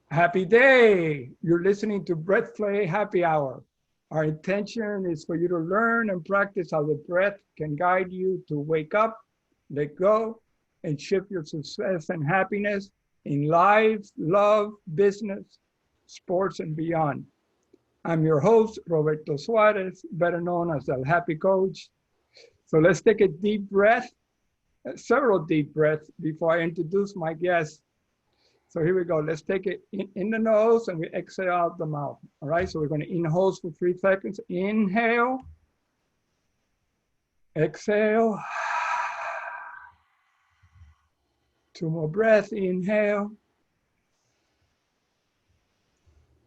Happy day! You're listening to BreathPlay Happy Hour. Our intention is for you to learn and practice how the breath can guide you to wake up, let go, and shift your success and happiness in life, love, business, sports, and beyond. I'm your host, Roberto Suarez, better known as El Happy Coach. So let's take a deep breath, several deep breaths before I introduce my guest. So here we go. Let's take it in the nose and we exhale out the mouth. All right. So we're going to inhale for 3 seconds. Inhale, exhale. 2 more breaths. Inhale,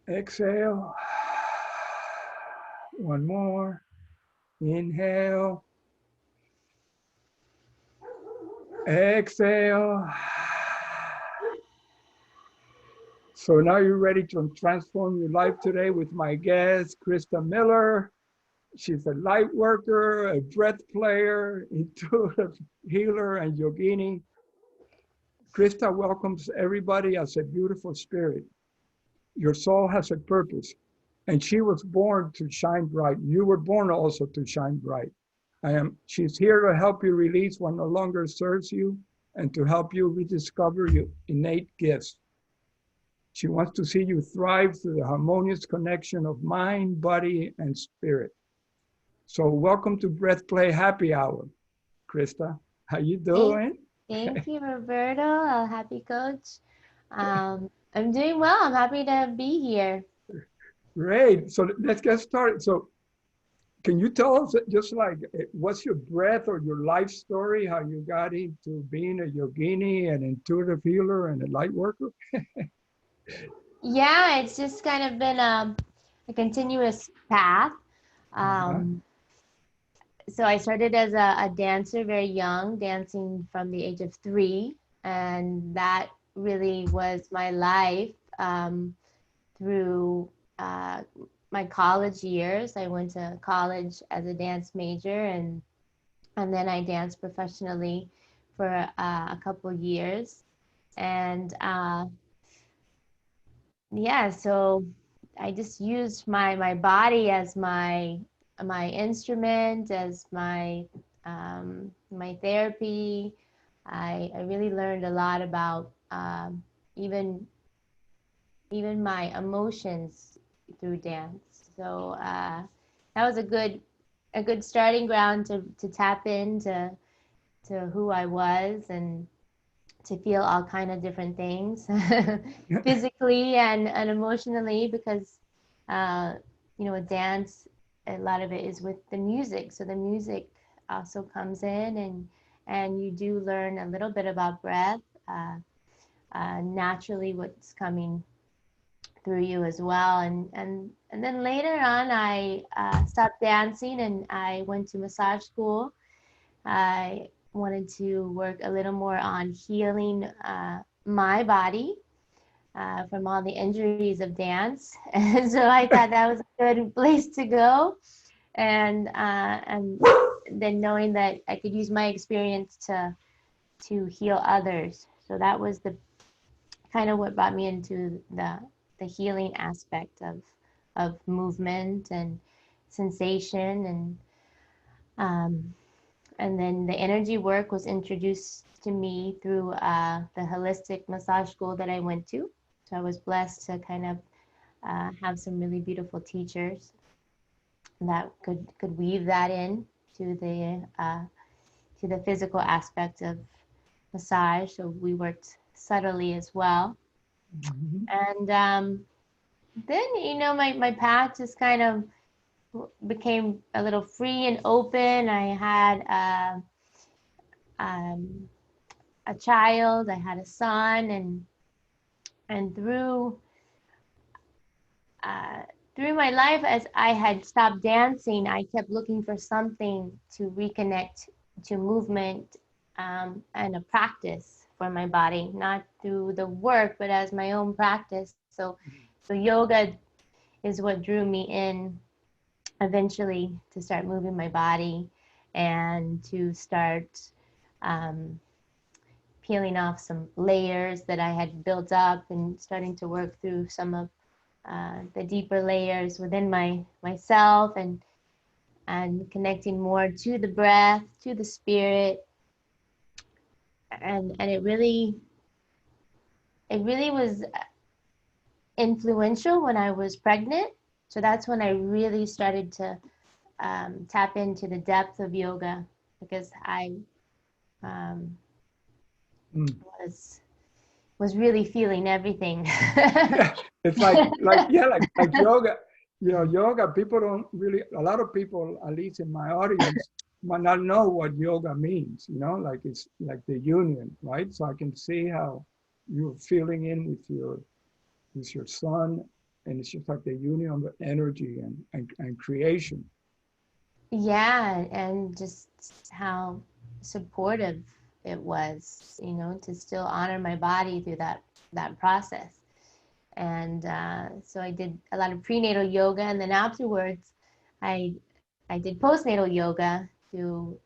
exhale. 1 more. Inhale, exhale. So now you're ready to transform your life today with my guest, Krista Miller. She's a light worker, a breath player, intuitive healer, and yogini. Krista welcomes everybody as a beautiful spirit. Your soul has a purpose, and she was born to shine bright. You were born also to shine bright. She's here to help you release what no longer serves you and to help you rediscover your innate gifts. She wants to see you thrive through the harmonious connection of mind, body, and spirit. So welcome to Breath Play Happy Hour, Krista. How you Thank, doing? thank you, Roberto. Happy coach. I'm doing well. I'm happy to be here. Great. So let's get started. So can you tell us just like what's your breath or your life story, how you got into being a yogini, an intuitive healer, and a light worker? Yeah, it's just kind of been a continuous path. Uh-huh. Um, so I started as a dancer very young, dancing from the age of 3, and that really was my life through uh, my college years. I went to college as a dance major, and then I danced professionally for a couple years. And yeah, so I just used my body as my instrument, as my therapy. I really learned a lot about even even my emotions through dance. So that was a good starting ground to tap into to who I was and to feel all kind of different things physically and emotionally because uh, with dance a lot of it is with the music, so the music also comes in and you do learn a little bit about breath, naturally what's coming through you as well. And then later on I stopped dancing and I went to massage school. I wanted to work a little more on healing my body from all the injuries of dance. And so I thought that was a good place to go. And then knowing that I could use my experience to heal others. So that was the kind of what brought me into the healing aspect of movement and sensation um, and then the energy work was introduced to me through the holistic massage school that I went to. So I was blessed to kind of have some really beautiful teachers that could weave that in to the physical aspect of massage. So we worked subtly as well. Mhm. And then my path just kind of became a little free and open. I had um, a child, I had a son, and uh, through my life, as I had stopped dancing, I kept looking for something to reconnect to movement and a practice for my body, not through the work, but as my own practice. So yoga is what drew me in eventually to start moving my body and to start um, peeling off some layers that I had built up and starting to work through some of the deeper layers within myself, and connecting more to the breath, to the spirit. And it really was influential when I was pregnant. So that's when I really started to tap into the depth of yoga, because I um, was really feeling everything. Yeah, it's yeah, like yoga. You know, yoga. People don't really. A lot of people, at least in my audience, might not know what yoga means. You know, like it's like the union, right? So I can see how you're feeling in with your son, and it's just like the union of energy and creation. Yeah, and just how supportive it was, to still honor my body through that process. And so I did a lot of prenatal yoga, and then afterwards, I did postnatal yoga to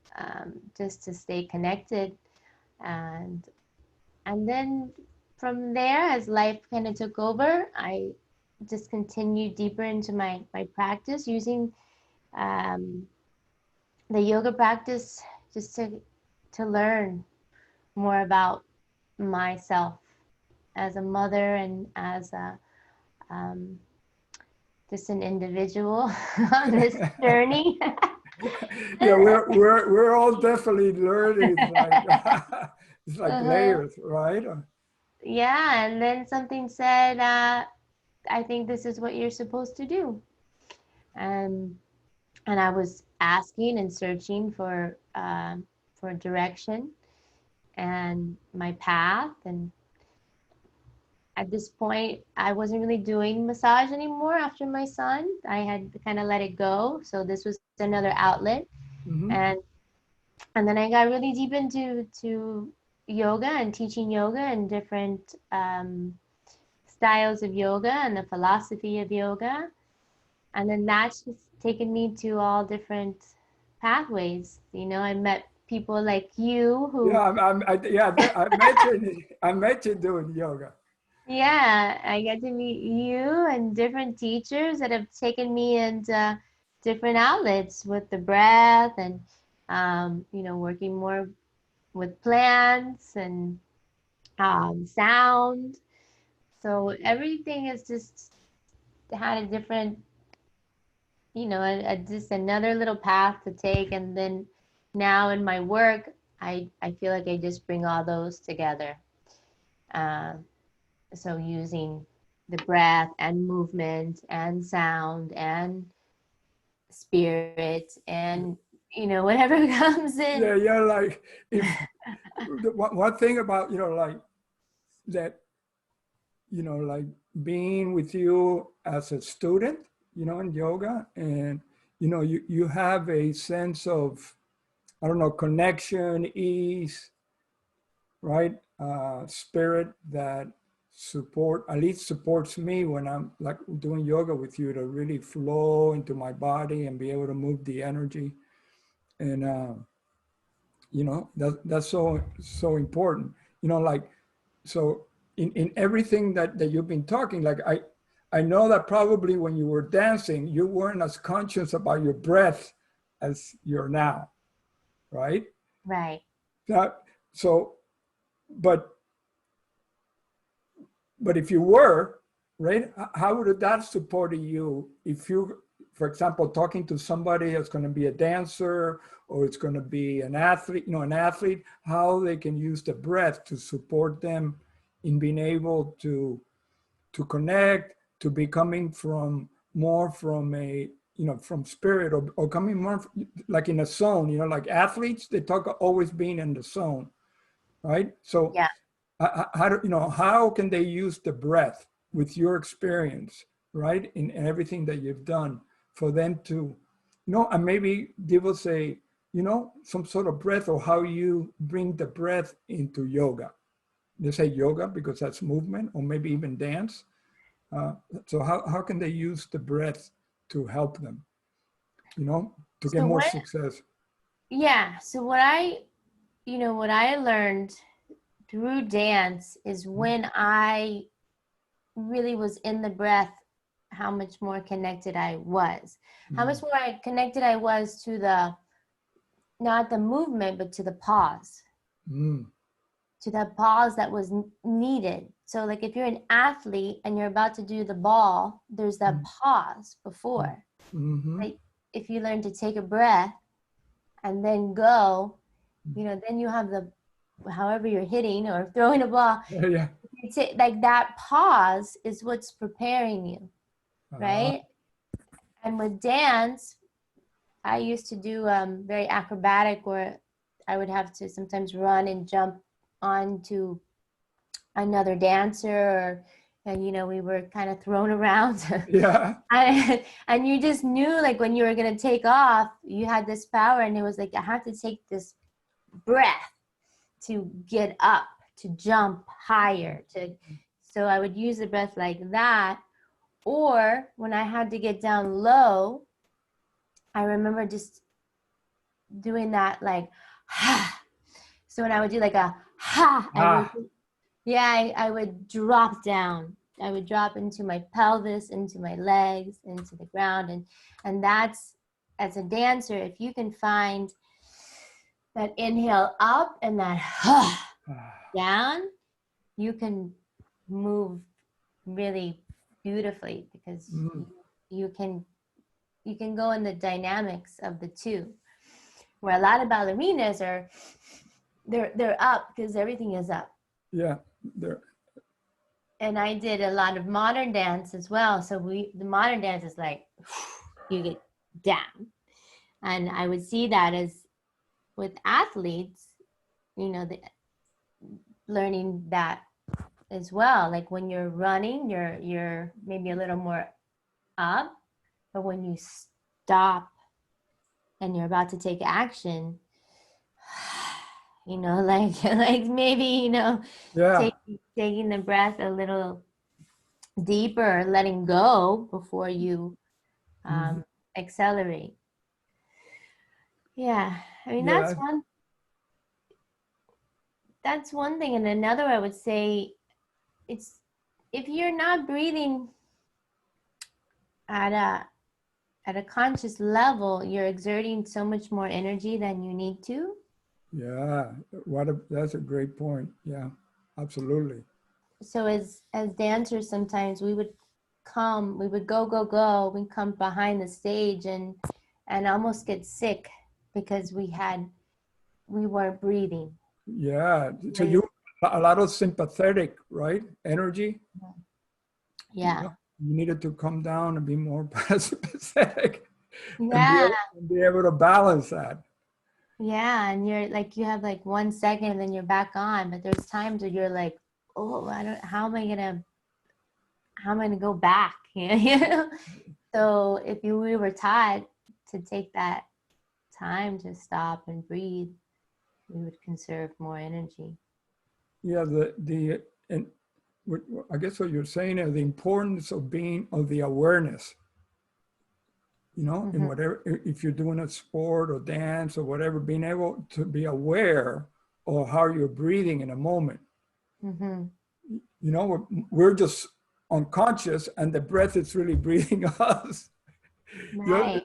just to stay connected, and then from there, as life kind of took over, I just continued deeper into my practice using um, the yoga practice just to learn more about myself as a mother and as a um, just an individual on this journey. Yeah, we're all definitely learning. It's like it's like Uh-huh. layers, right? Yeah, and then something said, I think this is what you're supposed to do. And I was asking and searching for direction and my path. And at this point, I wasn't really doing massage anymore after my son. I had kind of let it go. So this was another outlet. Mm-hmm. And then I got really deep into yoga and teaching yoga and different styles of yoga and the philosophy of yoga. And then that's just taken me to all different pathways. I met people like you Yeah, who, yeah, I met you doing yoga. yeah, I get to meet you and different teachers that have taken me into different outlets with the breath and, working more with plants and sound. So everything has just had a different, just another little path to take. And then now in my work, I feel like I just bring all those together. Uh, so using the breath and movement and sound and spirit and, whatever comes in. Yeah, yeah, like if the one thing about, like that, like being with you as a student, in yoga, and you have a sense of, I don't know, connection, ease, right? Spirit that at least supports me when I'm like doing yoga with you, to really flow into my body and be able to move the energy. And, that's so important, like, so in everything that you've been talking, like I know that probably when you were dancing, you weren't as conscious about your breath as you're now, right? Right. That, so, but if you were, right, how would that support you if you, for example, talking to somebody that's going to be a dancer or it's going to be an athlete, how they can use the breath to support them in being able to connect, to be coming from more from a, from spirit, or coming more like in a zone, like athletes, they talk always being in the zone, right? So Yeah. how do how can they use the breath with your experience, right, in everything that you've done, for them to, and maybe give us a, some sort of breath, or how you bring the breath into yoga. They say yoga because that's movement, or maybe even dance. uh, so how can they use the breath to help them, to get So more what, success? yeah. So what I learned through dance is when I really was in the breath, how much more connected I was. How much more connected I was to the, not the movement, but to the pause. To that pause that was needed. So like if you're an athlete and you're about to do the ball, there's that pause before. Like if you learn to take a breath and then go, you know, then you have the, however you're hitting or throwing a ball, Yeah. like that pause is what's preparing you, right? And with dance, I used to do very acrobatic, where I would have to sometimes run and jump onto another dancer, or, and you know, we were kind of thrown around. Yeah. And you just knew, like, when you were going to take off, you had this power, and it was like, I have to take this breath to get up, to jump higher, to, so I would use the breath like that. Or when I had to get down low, I remember just doing that, like, ha. So when I would do like a ha, I would drop down. I would drop into my pelvis, into my legs, into the ground. And that's, as a dancer, if you can find that inhale up and that ha down, you can move really beautifully, because you can go in the dynamics of the two. Where a lot of ballerinas are, they're up because everything is up. Yeah. And I did a lot of modern dance as well. So the modern dance is like, you get down. And I would see that as with athletes, you know, learning that as well. Like when you're running, you're maybe a little more up, but when you stop and you're about to take action, you know, like maybe, you know, taking the breath a little deeper, letting go before you accelerate. Yeah, I mean, that's one thing. And another, I would say, it's, if you're not breathing at a conscious level, you're exerting so much more energy than you need to. Yeah, that's a great point. Yeah, absolutely. So as dancers, sometimes we would go, we come behind the stage and almost get sick because we weren't breathing. Yeah, so you, a lot of sympathetic, right? Energy. Yeah. You needed to come down and be more parasympathetic. Yeah. And be able to balance that. Yeah, and you're like, you have like 1 second and then you're back on, but there's times where you're like, oh, how am I gonna go back? You know? So if we were taught to take that time to stop and breathe, we would conserve more energy. Yeah, and I guess what you're saying is the importance of the awareness. You know, in whatever, if you're doing a sport or dance or whatever, being able to be aware of how you're breathing in a moment. You know, we're just unconscious, and the breath is really breathing us. Right.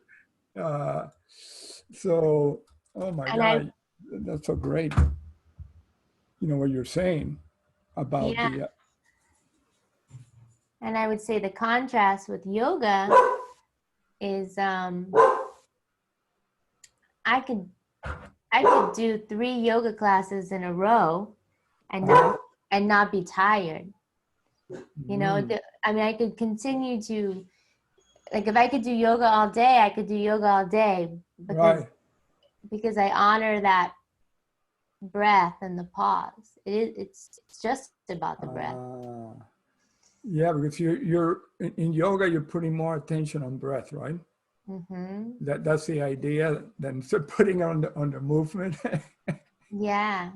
So, oh my God, that's so great. You know what you're saying about the. And I would say the contrast with yoga is I could do 3 yoga classes in a row and not be tired. You know, I mean, I could continue to, like, if I could do yoga all day, I could do yoga all day, because I honor that breath and the pause. It's just about the breath. Yeah, because you're in yoga, you're putting more attention on breath, right? That's the idea. Then instead of putting on the movement. Yeah,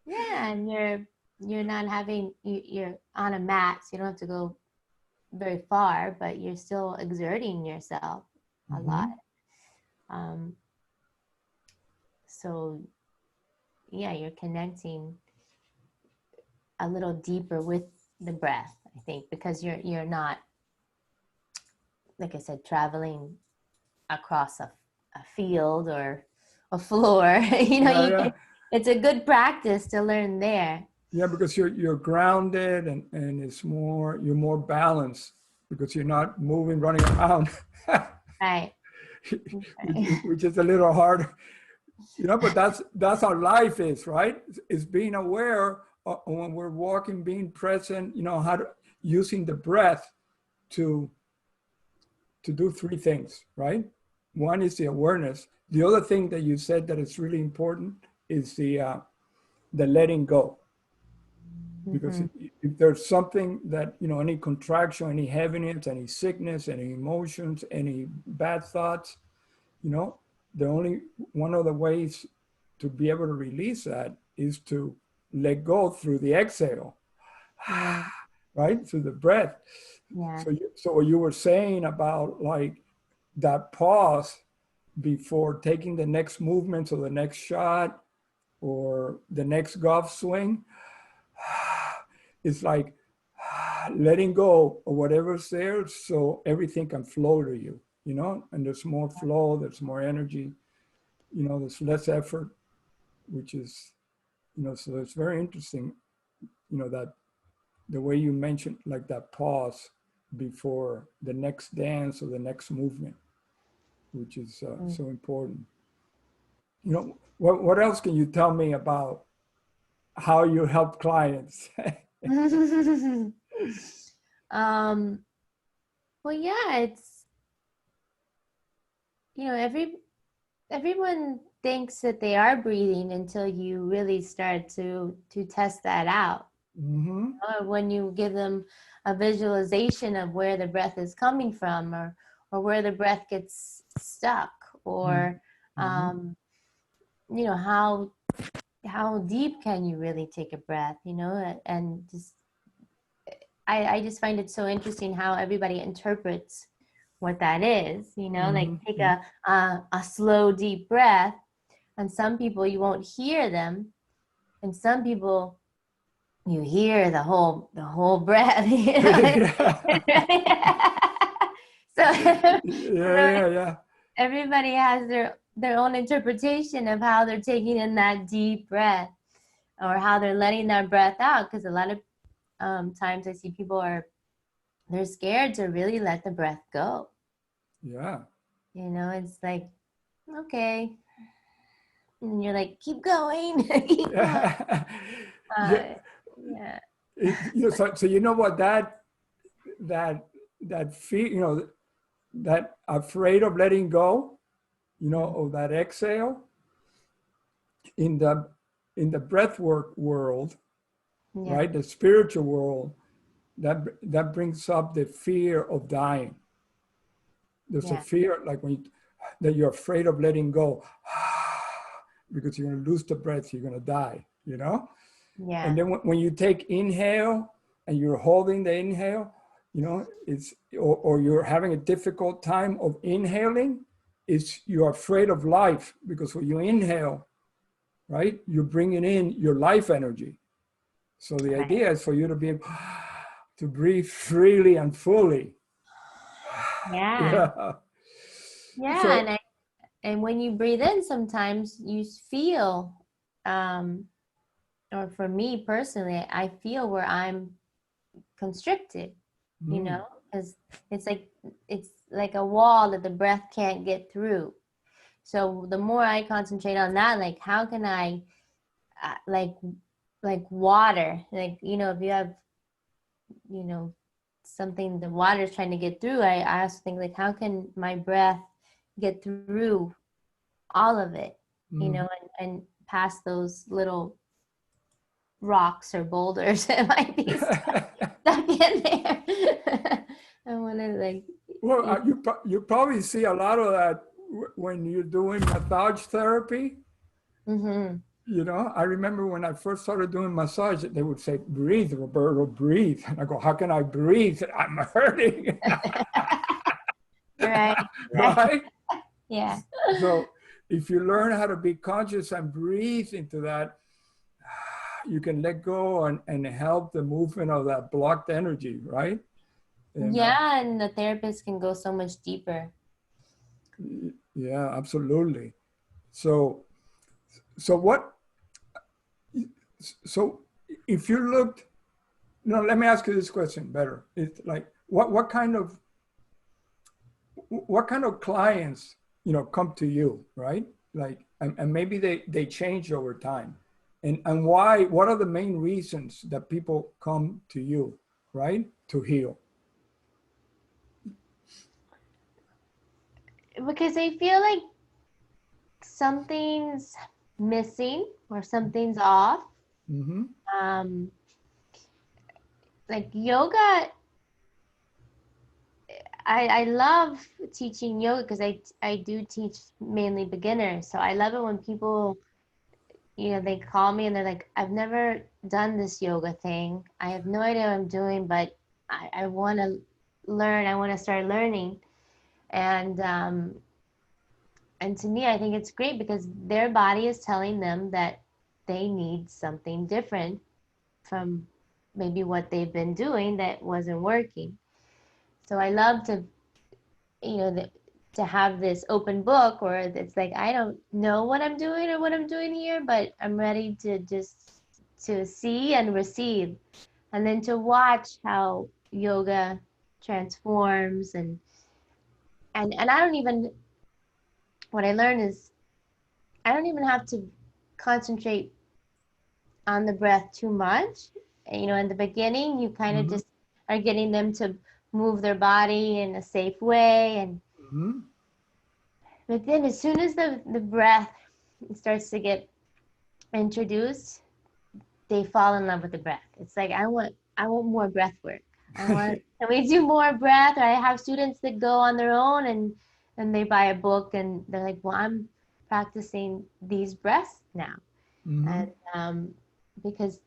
and you're not having, you're on a mat, so you don't have to go very far, but you're still exerting yourself a lot. So yeah, you're connecting a little deeper with the breath, I think, because you're not, like I said, traveling across a field or a floor. Yeah, yeah. It's a good practice to learn there. Yeah, because you're grounded and it's more, you're more balanced because you're not moving, running around, Right. which is a little hard, but that's how life is, right? It's being aware when we're walking, being present, how to, using the breath to do three things, right? One is the awareness. The other thing that you said that is really important is the letting go. Because if there's something that, any contraction, any heaviness, any sickness, any emotions, any bad thoughts, the only one of the ways to be able to release that is to let go through the exhale, Yeah. right? Through the breath. Yeah. So what you were saying about like that pause before taking the next movement or the next shot or the next golf swing, it's like letting go of whatever's there so everything can flow to you, and there's more flow, there's more energy, there's less effort, which is, so it's very interesting, that the way you mentioned like that pause before the next dance or the next movement, which is so important. What else can you tell me about how you help clients? um well, yeah, it's, everyone thinks that they are breathing until you really start to test that out. Mm-hmm. When you give them a visualization of where the breath is coming from, or where the breath gets stuck, or Mm-hmm. how deep can you really take a breath, and just I just find it so interesting how everybody interprets what that is, like take Mm-hmm. a slow deep breath, and some people you won't hear them, and some people you hear the whole breath. Yeah. So Yeah, yeah. everybody has their own interpretation of how they're taking in that deep breath, or how they're letting that breath out, because a lot of times I see people they're scared to really let the breath go. Yeah. It's like, okay, and you're like, keep going. Keep going. Yeah. Yeah. uh, yeah. So you know what that feel, that afraid of letting go, of that exhale in the breath work world, Yeah. right? The spiritual world, that brings up the fear of dying. There's a Yeah. fear like that you're afraid of letting go because you're going to lose the breath, you're going to die, Yeah. And then when you take inhale and you're holding the inhale, it's or you're having a difficult time of inhaling, you're afraid of life, because when you inhale, right, you're bringing in your life energy. So the Right. idea is for you to be able to breathe freely and fully. Yeah. Yeah. Yeah. So And when you breathe in, sometimes you feel, or for me personally, I feel where I'm constricted, mm, because it's like a wall that the breath can't get through. So the more I concentrate on that, like how can I, like water, like if you have, you know something the water is trying to get through, I also think, like, how can my breath get through all of it, mm. and past those little rocks or boulders that might be stuck in there. I want to, like, Well, you you probably see a lot of that when you're doing massage therapy. mm-hmm. I remember when I first started doing massage, they would say, "Breathe, Roberto, breathe." And I go, "How can I breathe? I'm hurting." Right. Right? Yeah. So if you learn how to be conscious and breathe into that, you can let go and help the movement of that blocked energy, right? And Yeah, and the therapist can go so much deeper. yeah, absolutely. So, so what? So, if you looked, no, let me ask you this question better. It's like, what kind of clients, come to you, right? Like, and maybe they change over time, and why? What are the main reasons that people come to you, right, to heal? Because I feel like something's missing or something's off. Mm-hmm. Um, like yoga, I love teaching yoga because I do teach mainly beginners. So I love it when people, they call me and they're like, I've never done this yoga thing. I have no idea what I'm doing, but I want to learn. I want to start learning. And to me, I think it's great because their body is telling them that they need something different from maybe what they've been doing that wasn't working. So I love to, to have this open book where it's like, I don't know what I'm doing or what I'm doing here, but I'm ready to just to see and receive, and then to watch how yoga transforms and I don't even, what I learned is I don't even have to concentrate on the breath too much. In the beginning, you kind of Mm-hmm. just are getting them to move their body in a safe way. Mm-hmm. But then as soon as the breath starts to get introduced, they fall in love with the breath. It's like, I want more breath work. Can we do more breath? Or I have students that go on their own and they buy a book and they're like, well, I'm practicing these breaths now. Mm-hmm. And because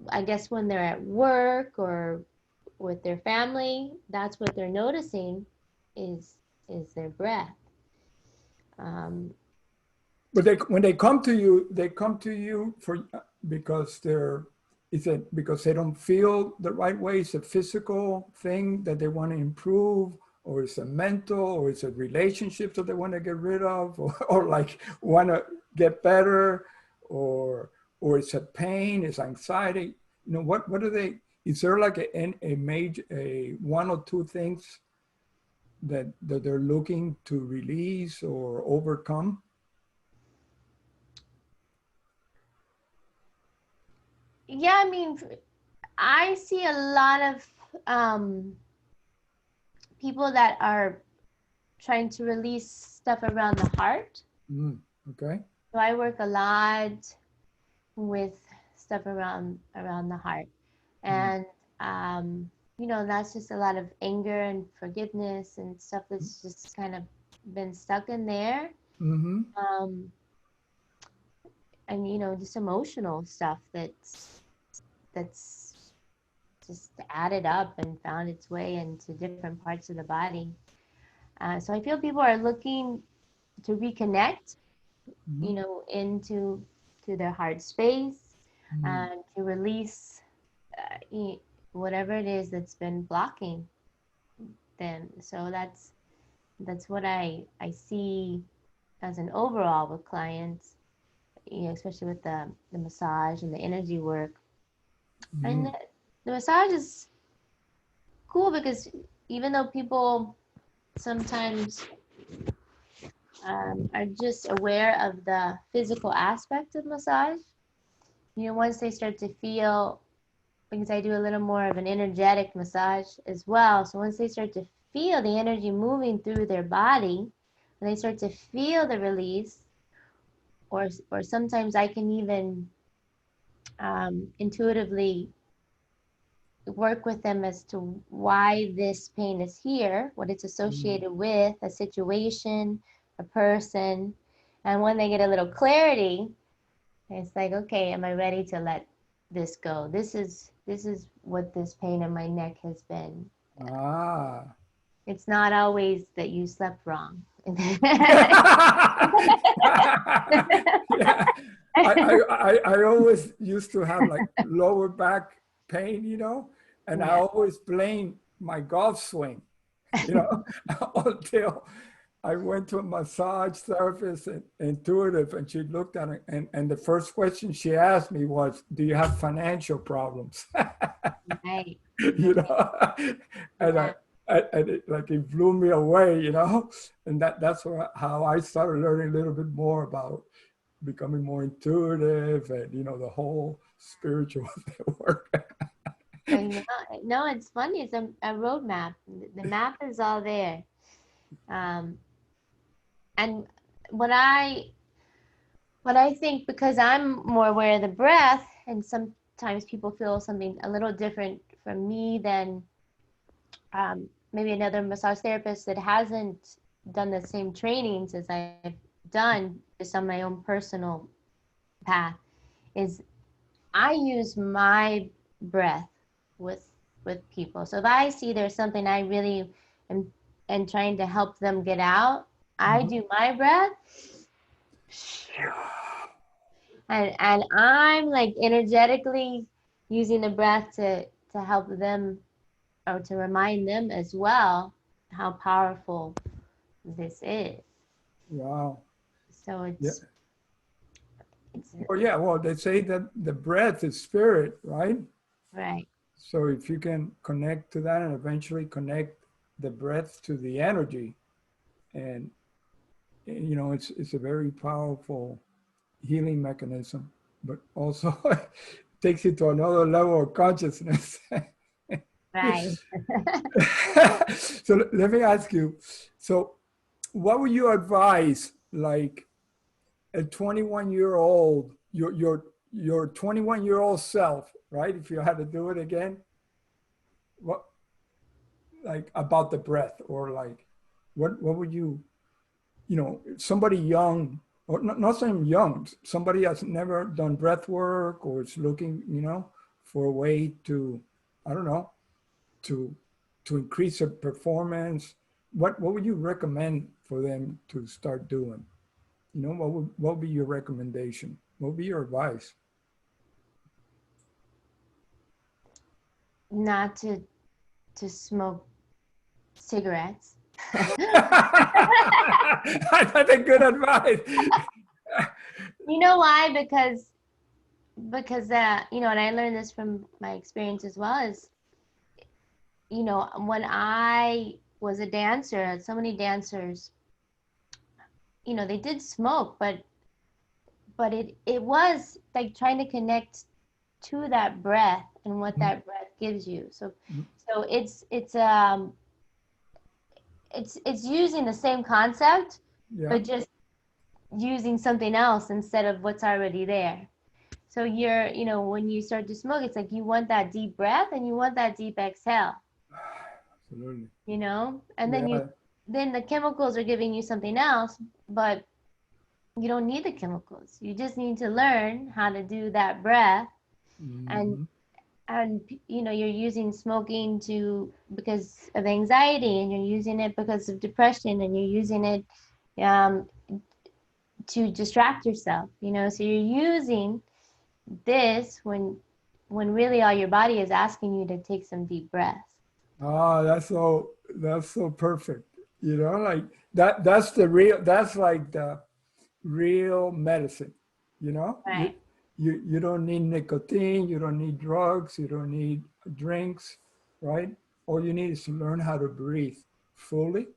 I guess when they're at work or with their family, that's what they're noticing is is their breath. Um, But when they come to you, they come to you for because they're is it because they don't feel the right way? It's a physical thing that they want to improve, or it's a mental, or it's a relationship that they want to get rid of, or like want to get better, or it's a pain, it's anxiety. What are they? Is there like a major one or two things that they're looking to release or overcome? yeah, I mean, I see a lot of um, people that are trying to release stuff around the heart. Okay. So I work a lot with stuff around the heart, Mm, and that's just a lot of anger and forgiveness and stuff that's just kind of been stuck in there. mm-hmm. Um, and just emotional stuff that's just added up and found its way into different parts of the body. So I feel people are looking to reconnect, Mm-hmm. into to their heart space Mm-hmm. and to release whatever it is that's been blocking them. So that's what I see as an overall with clients, especially with the massage and the energy work. And Mm-hmm. the massage is cool because even though people sometimes are just aware of the physical aspect of massage, once they start to feel, because I do a little more of an energetic massage as well. So once they start to feel the energy moving through their body, and they start to feel the release, or sometimes I can even intuitively work with them as to why this pain is here, what it's associated with, a situation, a person. And when they get a little clarity, it's like, okay, am I ready to let this go? This is what this pain in my neck has been. Ah. It's not always that you slept wrong. Yeah. I always used to have like lower back pain, you know, and I Yeah. always blame my golf swing, you know, until I went to a massage therapist and intuitive, and she looked at it, and the first question she asked me was, "Do you have financial problems?" Right. You Right. know, and Yeah. and it, like it blew me away, you know, and that's how I started learning a little bit more about becoming more intuitive and you know the whole spiritual work. I know. No, it's funny. It's a roadmap. The map is all there. Um, and what I what I think, because I'm more aware of the breath, and sometimes people feel something a little different from me than maybe another massage therapist that hasn't done the same trainings as I've done, just on my own personal path, is I use my breath with people. So if I see there's something I really am trying to help them get out, I Mhm. do my breath, and I'm like energetically using the breath to help them, or to remind them as well how powerful this is. Wow. So Yeah. it's Well, yeah. Well, they say that the breath is spirit, right? right. So if you can connect to that and eventually connect the breath to the energy, and you know, it's a very powerful healing mechanism, but also takes you to another level of consciousness. Right. So let me ask you, so what would you advise like a 21-year-old, your 21-year-old self, right? If you had to do it again, what, like about the breath, or like what would you know, somebody young, or not saying young, somebody that's never done breath work or is looking, you know, for a way to, I don't know, to increase their performance, what would you recommend for them to start doing? You know, what would be your recommendation? What would be your advice? Not to smoke cigarettes. That's a good advice. You know why? Because you know, and I learned this from my experience as well, is, you know, when I was a dancer, so many dancers, you know, they did smoke, but it was like trying to connect to that breath and what that breath gives you. So it's using the same concept, Yeah. but just using something else instead of what's already there. So you're, you know, when you start to smoke, it's like you want that deep breath and you want that deep exhale, Absolutely. you know? And Yeah. then the chemicals are giving you something else, but you don't need the chemicals. You just need to learn how to do that breath. and Mm-hmm. and you know, you're using smoking to because of anxiety, and you're using it because of depression, and you're using it um, to distract yourself, you know. So you're using this when really all your body is asking you to take some deep breaths. Ah, that's so perfect. You know, like that's the real, that's like the real medicine. You know, Right. you don't need nicotine, you don't need drugs, you don't need drinks, right? All you need is to learn how to breathe fully,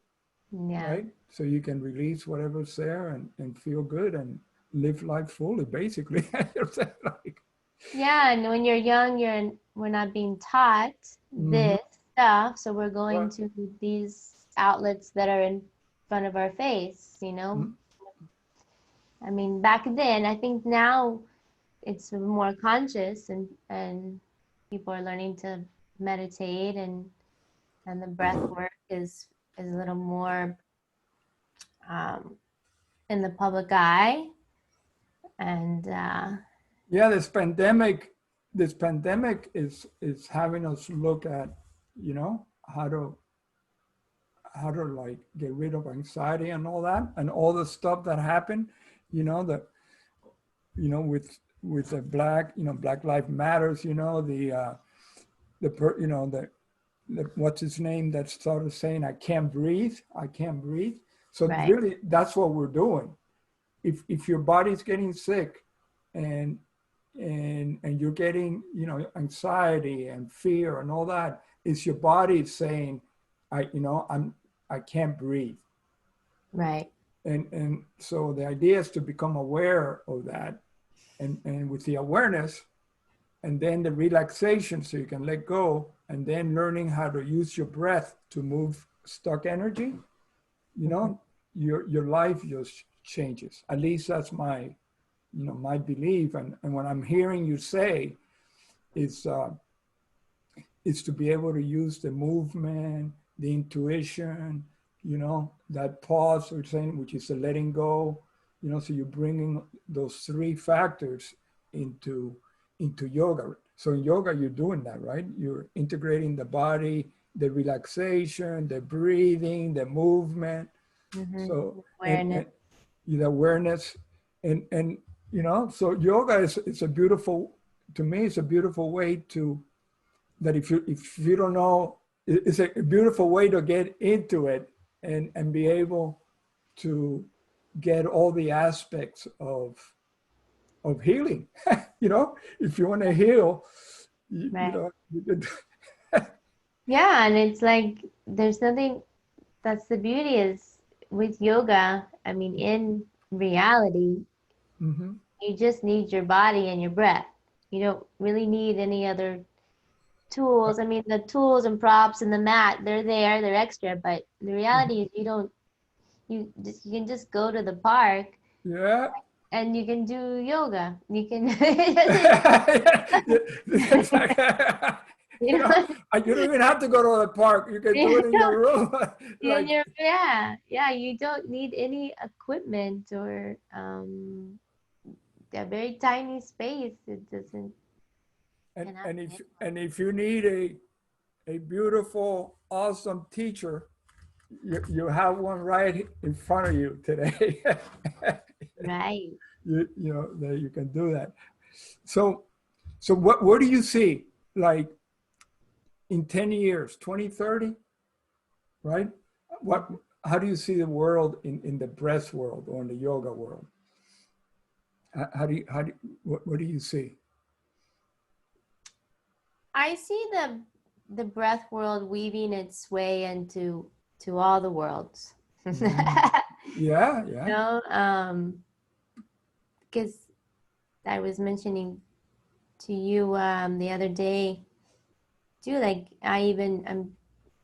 Yeah. right? So you can release whatever's there and feel good and live life fully, basically. Like, Yeah, and when you're young, we're not being taught mhm. this stuff, so we're going Right. to these outlets that are in front of our face, you know. Mhm. I mean, back then, I think now it's more conscious, and people are learning to meditate, and the breath work is a little more um, in the public eye, and Yeah, this pandemic is having us look at, you know, how to like get rid of anxiety and all that and all the stuff that happened, you know, that you know, with the black, you know, Black Lives Matters, you know, you know, the what's his name that started saying, I can't breathe, I can't breathe. So Right. really, that's what we're doing. If your body's getting sick, and and you're getting, you know, anxiety and fear and all that, it's your body saying, you know, I can't breathe. Right. And so the idea is to become aware of that, and with the awareness, and then the relaxation, so you can let go, and then learning how to use your breath to move stuck energy, you Mhm. know, your life just changes. At least that's my, you know, my belief. And what I'm hearing you say is to be able to use the movement, the intuition, you know, that pause we're saying, which is the letting go, you know, so you're bringing those three factors into yoga. So in yoga, you're doing that, right? You're integrating the body, the relaxation, the breathing, the movement. So, Awareness. and the awareness, and you know, so yoga is, it's a beautiful, to me, it's a beautiful way to, that if you don't know, it's a beautiful way to get into it, and be able to get all the aspects of healing. You know, if you want to heal, you Right. know, you could. Yeah, and it's like there's nothing, that's the beauty is with yoga. I mean, in reality, Mhm. you just need your body and your breath. You don't really need any other tools. I mean, the tools and props and the mat, they're there, they're extra, but the reality is you don't, you can just go to the park Yeah. and you can do yoga. You can It's like, you you know, know, you don't even have to go to the park. You can do you it in don't, your room. Like, yeah, you don't need any equipment or a very tiny space. It doesn't and can and happen. if you need a beautiful, awesome teacher, you have one right in front of you today. Right. You know that you can do that. So what do you see, like, in 10 years, 2030, right? What, Mhm. how do you see the world in the breath world or in the yoga world? How do you, what do you see? I see the breath world weaving its way into to all the worlds. Mm. Yeah, You yeah. know, because I was mentioning to you the other day too, like I'm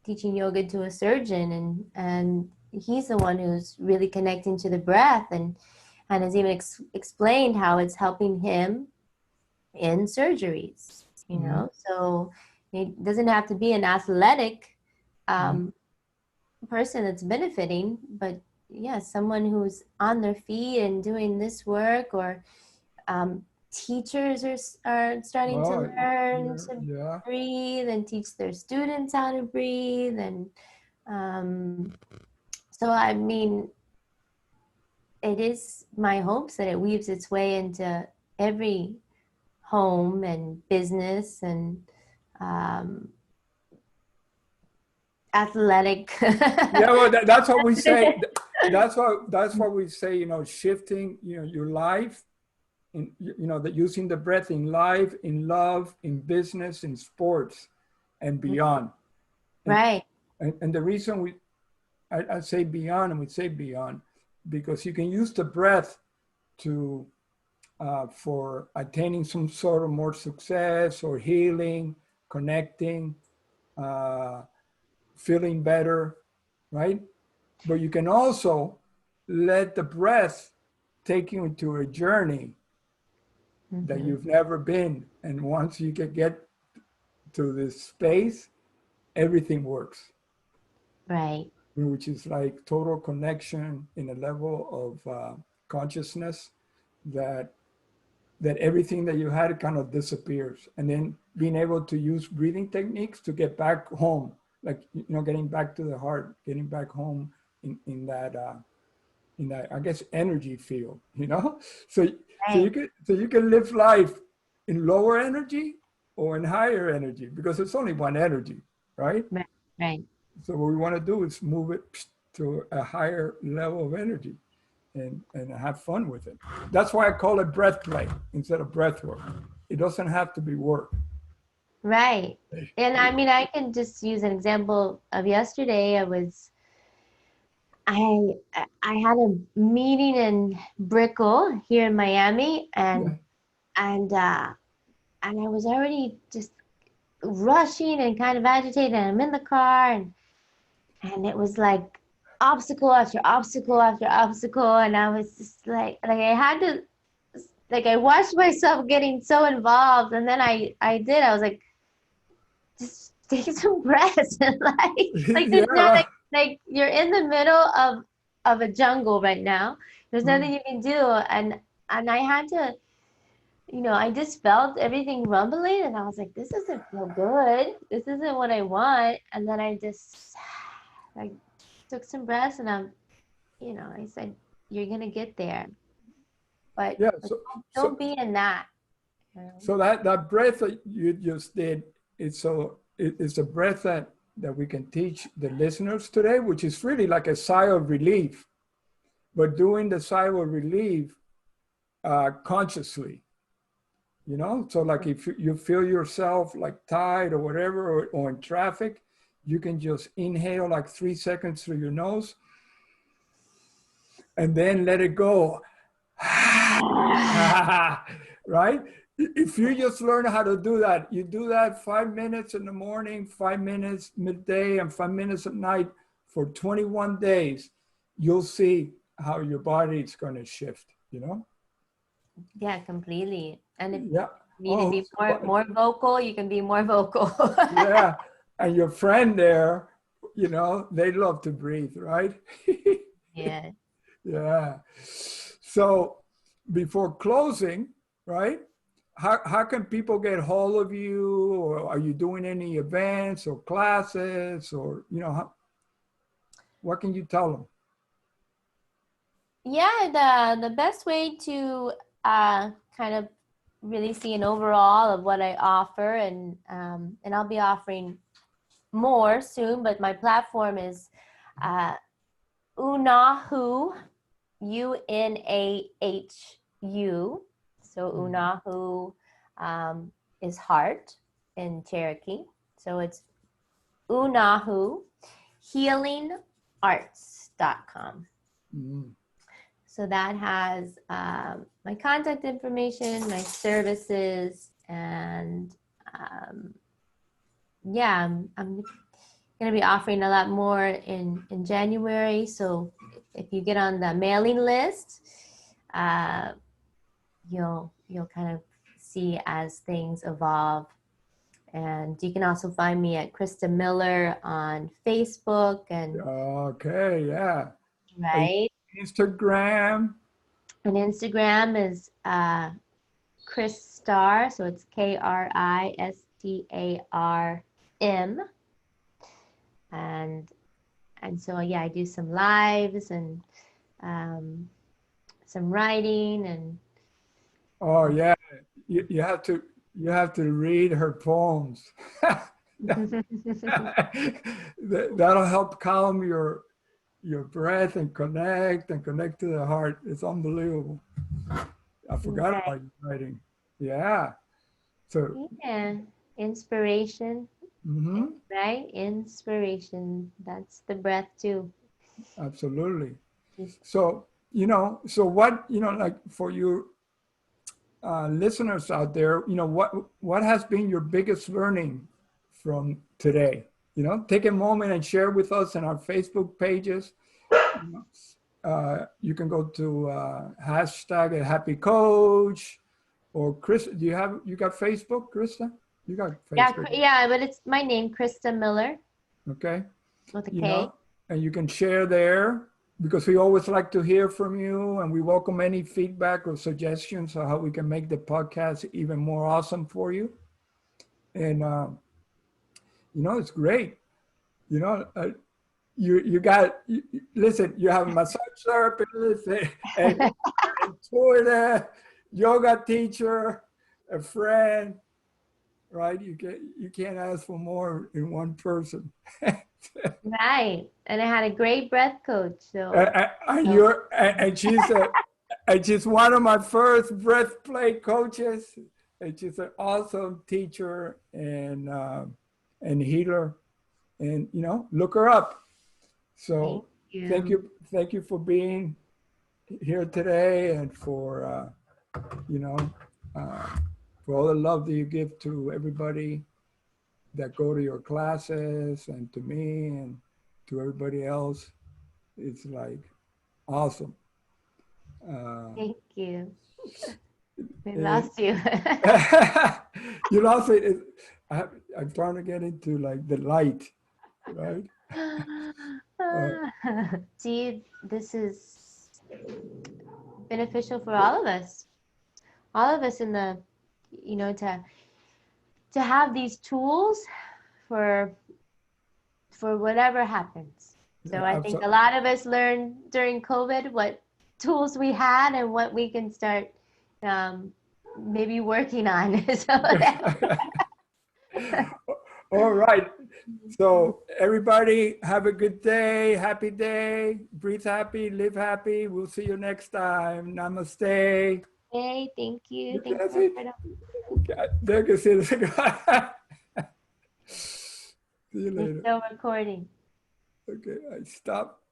teaching yoga to a surgeon, and he's the one who's really connecting to the breath, and has even explained how it's helping him in surgeries, you Mm. know. So it doesn't have to be an athletic Mm. um, person that's benefiting, but yeah, someone who's on their feet and doing this work, or um, teachers are starting to Oh, learn yeah, to yeah. breathe and teach their students how to breathe, and um, so I mean, it is my hopes that it weaves its way into every home and business and um, athletic. Yeah, well, that's what we say. That's what we say. You know, shifting. You know, your life, in, you know, that using the breath in life, in love, in business, in sports, and beyond. And Right. and the reason I say beyond, and we say beyond, because you can use the breath to for attaining some sort of more success or healing, connecting, uh, feeling better, right? But you can also let the breath take you into a journey that Hmm. you've never been. And once you get to this space, everything works, Right. which is like total connection in a level of consciousness that everything that you had kind of disappears. And then being able to use breathing techniques to get back home, like, you know, getting back to the heart, getting back home in that in that, I guess, energy field, you know? So, Right. so you can live life in lower energy or in higher energy because it's only one energy, right? Right. Right. So what we want to do is move it to a higher level of energy and have fun with it. That's why I call it breath play instead of breath work. It doesn't have to be work. Right. And I mean, I can just use an example of yesterday. I I had a meeting in Brickell here in Miami, Yeah. and I was already just rushing and kind of agitated. And I'm in the car, and it was like obstacle after obstacle after obstacle, and I was just like I had to, like, I watched myself getting so involved, and then I did. I was like, just take some breaths and like there's no Yeah. like you're in the middle of a jungle right now. There's nothing you can do, and I had to, I just felt everything rumbling, and I was like, this doesn't feel good. This isn't what I want. And then I just like took some breaths, and I said, you're gonna get there, but, Yeah. but So, don't be in that. so that breath that you just did, it's a breath that we can teach the listeners today, which is really like a sigh of relief, but doing the sigh of relief consciously, you know? So like if you feel yourself like tired or whatever, or in traffic, you can just inhale like 3 seconds through your nose and then let it go. Right? If you just learn how to do that, you do that 5 minutes in the morning, 5 minutes midday, and 5 minutes at night for 21 days, you'll see how your body is going to shift, you know? Yeah, completely. And if Yeah. you need to Oh, be more vocal, you can be more vocal. yeah. And your friend there, they love to breathe, right? Yeah. Yeah. So before closing, right? How can people get hold of you, or are you doing any events or classes, or what can you tell them? Yeah, the best way to kind of really see an overall of what I offer, and I'll be offering more soon, but my platform is uh, Unahu, Unahu. So Unahu is heart in Cherokee. So it's Unahu healingarts.com. Mm-hmm. So that has my contact information, my services, and yeah, I'm going to be offering a lot more in January. So if you get on the mailing list, uh, you'll kind of see as things evolve. And you can also find me at Krista Miller on Facebook and Okay, yeah. right. Instagram. And Instagram is Kristar, so it's KRISTARM, and so yeah, I do some lives and some writing and Oh yeah, you have to read her poems. That'll help calm your breath and connect to the heart. It's unbelievable. I forgot right. about your writing. Yeah. So, Yeah, inspiration, mhm, right? Inspiration. That's the breath too. absolutely. Just So, so what, like for you listeners out there, what has been your biggest learning from today? Take a moment and share with us in our Facebook pages. You can go to hashtag a happy coach, or Chris. You got Facebook, Krista? You got yeah, Facebook, yeah, but it's my name, Krista Miller okay? with a You K. know, and you can share there because we always like to hear from you, and we welcome any feedback or suggestions on how we can make the podcast even more awesome for you. And it's great. You know, you got, listen, you have a massage therapist, an intuitive, yoga teacher, a friend, right? You can't ask for more in one person. Right. And I had a great breath coach. So, And she's one of my first BreathPlay coaches. And she's an awesome teacher and healer. And look her up. So thank you for being here today, and for for all the love that you give to everybody that go to your classes, and to me, and to everybody else. It's like awesome. Thank you. We lost you. You lost it. I'm trying to get into like the light, right? See, this is beneficial for all of us. All of us in the, to have these tools for whatever happens. So I think a lot of us learned during COVID what tools we had and what we can start maybe working on. All right. So everybody have a good day. Happy day. Breathe happy. Live happy. We'll see you next time. Namaste. Hey, thank you. Thank That's you. There you see it. See you later. We're still recording. Okay, I stop.